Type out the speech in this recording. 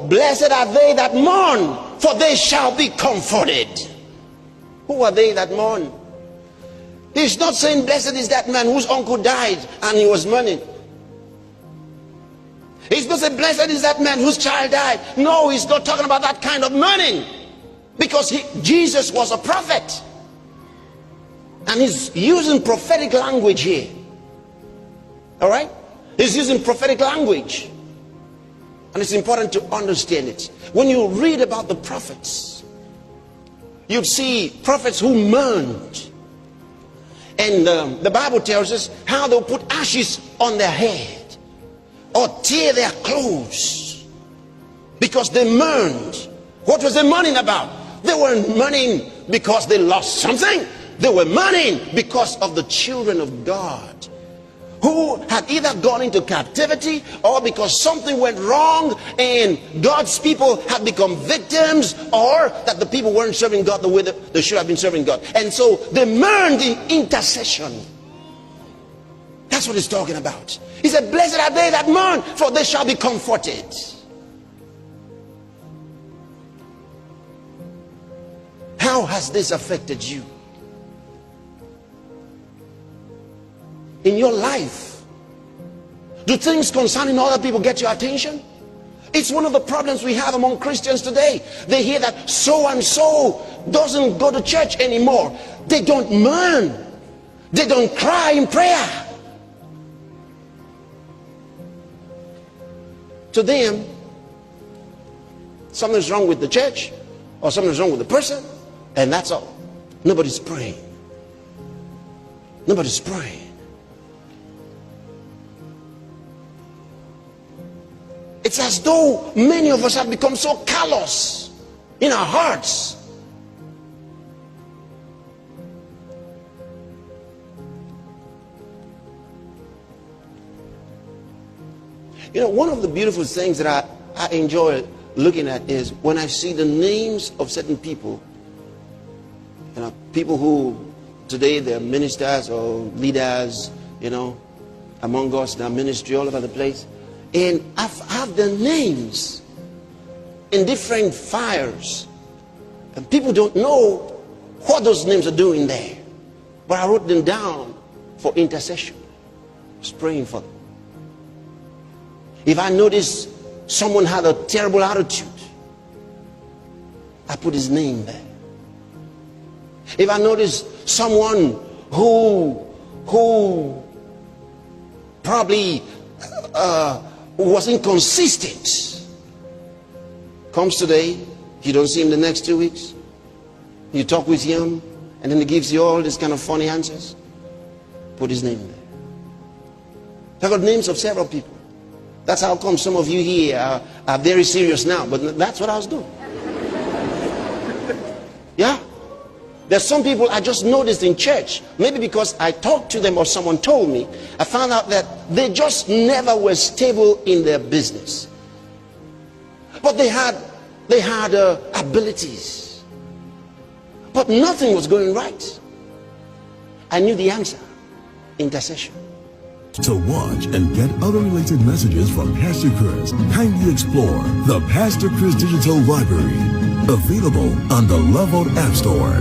Blessed are they that mourn, for they shall be comforted. Who are they that mourn? He's not saying blessed is that man whose uncle died and he was mourning. He's not saying blessed is that man whose child died. No, he's not talking about that kind of mourning. Because Jesus was a prophet. And he's using prophetic language here. Alright? He's using prophetic language. And it's important to understand it. When you read about the prophets, you'd see prophets who mourned. And the Bible tells us how they'll put ashes on their head or tear their clothes because they mourned. What was they mourning about? They weren't mourning because they lost something. They were mourning because of the children of God who had either gone into captivity or because something went wrong and God's people had become victims, or that the people weren't serving God the way that they should have been serving God. And so they mourned in intercession. That's what he's talking about. He said, blessed are they that mourn, for they shall be comforted. How has this affected you? In your life, do things concerning other people get your attention? It's one of the problems we have among Christians today. They hear that so and so doesn't go to church anymore. They don't mourn. They don't cry in prayer. To them, something's wrong with the church or something's wrong with the person, and that's all. Nobody's praying. Nobody's praying. It's as though many of us have become so callous in our hearts. You know, one of the beautiful things that I enjoy looking at is when I see the names of certain people. You know, people who today they're ministers or leaders, you know, among us, their ministry all over the place. And I have their names in different fires. And people don't know what those names are doing there. But I wrote them down for intercession. I was praying for them. If I notice someone had a terrible attitude, I put his name there. If I notice someone who probably was inconsistent, comes today, you don't see him the next 2 weeks, you talk with him, and then he gives you all these kind of funny answers, put his name there. I've got names of several people. That's how come some of you here are very serious now, but that's what I was doing. Yeah. There's some people I just noticed in church, maybe because I talked to them or someone told me, I found out that they just never were stable in their business. But they had abilities. But nothing was going right. I knew the answer. Intercession. To watch and get other related messages from Pastor Chris, kindly explore the Pastor Chris Digital Library, available on the Level App Store.